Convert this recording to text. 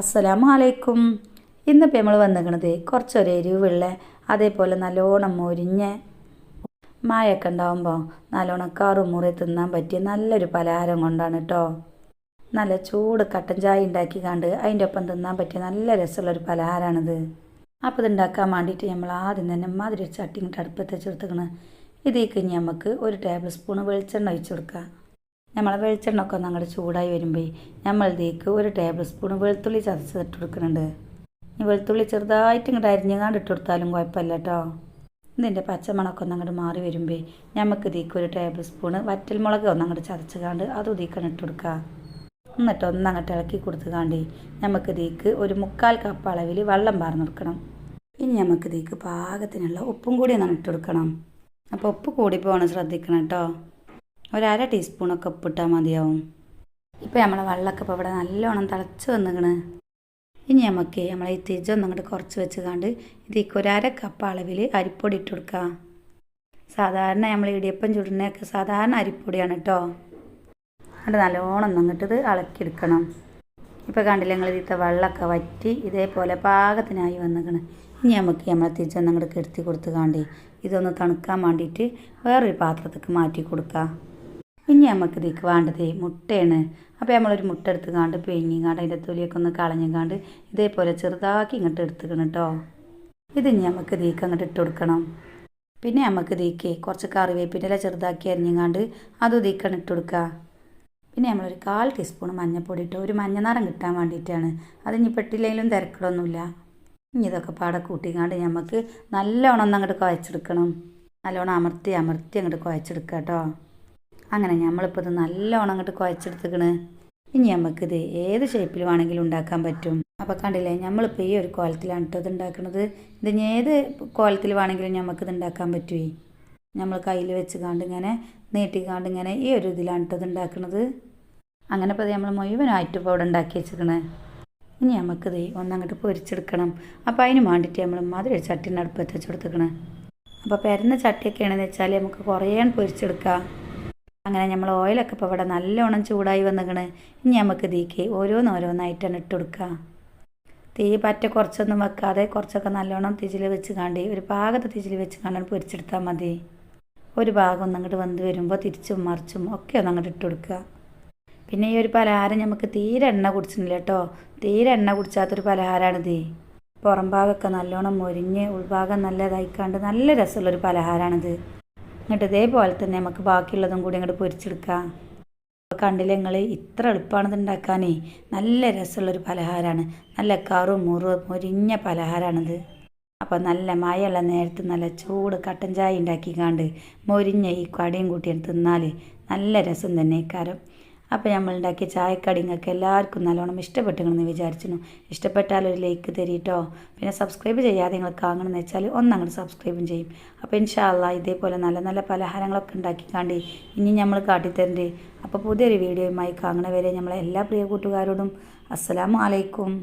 അസ്സലാമു അലൈക്കും. ഇന്നിപ്പോൾ നമ്മൾ വന്നിരിക്കുന്നത് കുറച്ചൊരു എരിവുള്ള അതേപോലെ നല്ലോണം മൊരിഞ്ഞ മഴയൊക്കെ ഉണ്ടാകുമ്പോൾ നല്ലോണം കറുമുറി തിന്നാൻ പറ്റിയ നല്ലൊരു പലഹാരം കൊണ്ടാണ് കേട്ടോ. നല്ല ചൂട് കട്ടൻ ചായ ഉണ്ടാക്കി കണ്ട് അതിൻ്റെ ഒപ്പം തിന്നാൻ പറ്റിയ നല്ല രസമുള്ളൊരു പലഹാരമാണിത്. അപ്പോൾ ഇത് ഉണ്ടാക്കാൻ വേണ്ടിയിട്ട് നമ്മൾ ആദ്യം തന്നെ മാതിരി ചട്ടി ഇങ്ങോട്ട് അടുപ്പത്ത് വെച്ചെടുത്തുക്കണം. ഇതിലേക്ക് നമുക്ക് 1 ടേബിൾ സ്പൂൺ വെളിച്ചെണ്ണ ഒഴിച്ചു കൊടുക്കാം. നമ്മളെ വെളിച്ചെണ്ണ ഒക്കെ ഒന്ന് അങ്ങോട്ട് ചൂടായി വരുമ്പോൾ നമ്മൾ ഇതിലേക്ക് 1 ടേബിൾ സ്പൂൺ വെളുത്തുള്ളി ചതച്ചിട്ട് കൊടുക്കുന്നുണ്ട്. ഈ വെളുത്തുള്ളി ചെറുതായിട്ട് ഇങ്ങോട്ട് അരിഞ്ഞുകാണ്ട് ഇട്ട് കൊടുത്താലും കുഴപ്പമില്ല കേട്ടോ. ഇതിൻ്റെ പച്ചമണമൊക്കെ ഒന്ന് അങ്ങോട്ട് മാറി വരുമ്പോൾ നമുക്ക് ഇതിലേക്ക് 1 ടേബിൾ സ്പൂൺ വറ്റൽമുളക് ഒന്ന് അങ്ങോട്ട് ചതച്ചുകാണ്ട് അതും ഇതിലേക്ക് ഇട്ട് കൊടുക്കുക. എന്നിട്ട് ഒന്ന് അങ്ങോട്ട് ഇളക്കി കൊടുത്തുകാണ്ട് നമുക്ക് ഇതിലേക്ക് 1/4 കപ്പ് അളവിൽ വെള്ളം പാർന്ന് കൊടുക്കണം. ഇനി നമുക്ക് ഇതിലേക്ക് പാകത്തിനുള്ള ഉപ്പും കൂടി ഒന്ന് ഇട്ട് കൊടുക്കണം. അപ്പോൾ ഉപ്പ് കൂടി പോകണം ശ്രദ്ധിക്കണം കേട്ടോ. 1/2 ടീസ്പൂണൊക്കെ ഉപ്പിട്ടാൽ മതിയാവും. ഇപ്പോൾ നമ്മളെ വെള്ളമൊക്കെ ഇപ്പോൾ ഇവിടെ നല്ലോണം തിളച്ച് വന്നിക്കണ്. ഇനി നമുക്ക് നമ്മളെ ഈ തിരിച്ചൊന്നും അങ്ങോട്ട് കുറച്ച് വെച്ചുകൊണ്ട് ഇതിലേക്ക് 1/2 കപ്പ് അളവിൽ അരിപ്പൊടി ഇട്ട് കൊടുക്കുക. സാധാരണ നമ്മൾ ഇടിയപ്പം ചുടുന്നതൊക്കെ സാധാരണ അരിപ്പൊടിയാണ് കേട്ടോ. എന്നിട്ട് നല്ലോണം അങ്ങോട്ട് ഇത് ഇളക്കിയെടുക്കണം. ഇപ്പോൾ കണ്ടില്ല നിങ്ങൾ ഇതിലത്തെ വെള്ളമൊക്കെ വറ്റി ഇതേപോലെ പാകത്തിനായി വന്നിക്കണ്. ഇനി നമുക്ക് നമ്മളെ തിരിച്ചൊന്നും അങ്ങോട്ട് കെടുത്തി കൊടുത്തുകാണ്ട് ഇതൊന്ന് തണുക്കാൻ വേണ്ടിയിട്ട് വേറൊരു പാത്രത്തേക്ക് മാറ്റി കൊടുക്കുക. ഇനി നമുക്ക് ഇതിലേക്ക് വേണ്ടത് മുട്ടയാണ്. അപ്പോൾ നമ്മളൊരു മുട്ട എടുത്തുകാണ്ട് പിഴിഞ്ഞിങ്ങാണ്ട് അതിൻ്റെ തൊലിയൊക്കെ ഒന്ന് കളഞ്ഞിങ്ങാണ്ട് ഇതേപോലെ ചെറുതാക്കി ഇങ്ങോട്ട് എടുത്തുക്കണം കേട്ടോ. ഇത് ഇനി നമുക്ക് ഇതിലേക്ക് അങ്ങോട്ട് ഇട്ട് കൊടുക്കണം. പിന്നെ നമുക്ക് ഇതിലേക്ക് കുറച്ച് കറിവേപ്പിൻ്റെ ചെറുതാക്കി അരിഞ്ഞിങ്ങാണ്ട് അതും ഇതിലേക്കാണ് ഇട്ട് കൊടുക്കുക. പിന്നെ നമ്മളൊരു 1/4 ടീസ്പൂൺ മഞ്ഞൾപ്പൊടി ഇട്ട് ഒരു മഞ്ഞ നിറം കിട്ടാൻ വേണ്ടിയിട്ടാണ്. അതിനി പെട്ടില്ലെങ്കിലും തിരക്കടൊന്നുമില്ല. ഇനി ഇതൊക്കെ പാടെ കൂട്ടിങ്ങാണ്ട് നമുക്ക് നല്ലോണം ഒന്ന് അങ്ങോട്ട് കുഴച്ചെടുക്കണം. നല്ലോണം അമർത്തി അങ്ങോട്ട് കുഴച്ചെടുക്കുക കേട്ടോ. അങ്ങനെ നമ്മളിപ്പോൾ ഇത് നല്ലോണം അങ്ങോട്ട് കുഴച്ചെടുത്തിക്കണ്. ഇനി നമുക്കിത് ഏത് ഷേപ്പിൽ വേണമെങ്കിലും ഉണ്ടാക്കാൻ പറ്റും. അപ്പോൾ കണ്ടില്ലേ നമ്മളിപ്പോൾ ഈ ഒരു കോലത്തിലാണ് കേട്ടോ ഇത് ഉണ്ടാക്കുന്നത്. ഇതിന് ഏത് കോലത്തിൽ വേണമെങ്കിലും നമുക്കിത് ഉണ്ടാക്കാൻ പറ്റുമേ. നമ്മൾ കയ്യിൽ വെച്ച് ഇങ്ങനെ നീട്ടിക്കാണ്ട് ഇങ്ങനെ ഈ ഒരു ഇതിലാണ് കേട്ടോ ഇത് ഉണ്ടാക്കുന്നത്. അങ്ങനെ ഇപ്പോൾ നമ്മൾ മുഴുവനായിട്ട് ഇപ്പോൾ ഇവിടെ ഉണ്ടാക്കി വെച്ചിരിക്കണേ. ഇനി നമുക്കിത് ഒന്നങ്ങോട്ട് പൊരിച്ചെടുക്കണം. അപ്പോൾ അതിന് വേണ്ടിയിട്ട് നമ്മൾ മാതിരി ചട്ടീൻ്റെ അടുപ്പത്ത് വെച്ചെടുത്തിക്കണേ. അപ്പോൾ പെരുന്ന ചട്ടിയൊക്കെയാണെന്ന് വെച്ചാൽ നമുക്ക് കുറേ പൊരിച്ചെടുക്കാം. അങ്ങനെ നമ്മൾ ഓയിലൊക്കെ ഇപ്പോൾ ഇവിടെ നല്ലോണം ചൂടായി വന്നിക്കണ്. ഇനി നമുക്ക് ഇതിലേക്ക് ഓരോന്നായിട്ടാണ് ഇട്ട് കൊടുക്കുക. തീ പറ്റ കുറച്ചൊന്നും വെക്കാതെ കുറച്ചൊക്കെ നല്ലോണം തിജിൽ വെച്ച് കാണ്ടി ഒരു പാകത്തെ തിജിൽ വെച്ച് കാണ്ടാണ് പൊരിച്ചെടുത്താൽ മതി. ഒരു ഭാഗം ഒന്നങ്ങോട്ട് വന്ന് വരുമ്പോൾ തിരിച്ചും മറിച്ചും ഒക്കെ ഒന്നങ്ങോട്ട് ഇട്ട് കൊടുക്കുക. പിന്നെ ഈ ഒരു പലഹാരം നമുക്ക് തീരെ എണ്ണ കുടിച്ചിട്ടില്ല കേട്ടോ. തീരെ എണ്ണ കുടിച്ചാത്തൊരു പലഹാരമാണിത്. പുറം ഭാഗമൊക്കെ നല്ലോണം മൊരിഞ്ഞ് ഉൾഭാഗം നല്ലതായിക്കാണ്ട് നല്ല രസമുള്ളൊരു പലഹാരമാണിത്. എന്നിട്ട് ഇതേപോലെ തന്നെ നമുക്ക് ബാക്കിയുള്ളതും കൂടി അങ്ങോട്ട് പൊരിച്ചെടുക്കാം. അപ്പോൾ കണ്ടില്ല നിങ്ങൾ ഇത്ര എളുപ്പമാണിത് ഉണ്ടാക്കാനേ. നല്ല രസമുള്ളൊരു പലഹാരമാണ്. നല്ല കറും മൊരിഞ്ഞ പലഹാരമാണിത്. അപ്പോൾ നല്ല മഴയുള്ള നേരത്ത് നല്ല ചൂട് കട്ടൻ ചായ ഉണ്ടാക്കിക്കാണ്ട് മൊരിഞ്ഞ ഈ കടിയും കൂട്ടിയാണ് തിന്നാൽ നല്ല രസം തന്നെ കാരം. അപ്പോൾ നമ്മൾ ഉണ്ടാക്കിയ ചായക്കടിങ്ങൾക്ക് എല്ലാവർക്കും നല്ലോണം ഇഷ്ടപ്പെട്ടുകണെന്ന് വിചാരിച്ചിരുന്നു. ഇഷ്ടപ്പെട്ടാൽ ഒരു ലൈക്ക് തരീട്ടോ. പിന്നെ സബ്സ്ക്രൈബ് ചെയ്യാതെ നിങ്ങൾ കാണണമെന്ന് വെച്ചാൽ ഒന്നങ്ങോട്ട് സബ്സ്ക്രൈബും ചെയ്യും. അപ്പോൾ ഇൻഷാ അല്ലാഹ് ഇതേപോലെ നല്ല നല്ല പലഹാരങ്ങളൊക്കെ ഉണ്ടാക്കിക്കാണ്ട് ഇനി നമ്മൾ കാട്ടിത്തരണ്ട്. അപ്പോൾ പുതിയൊരു വീഡിയോയുമായി കാണുന്നവരെ നമ്മളെ എല്ലാ പ്രിയ കൂട്ടുകാരോടും അസ്സലാമു അലൈക്കും.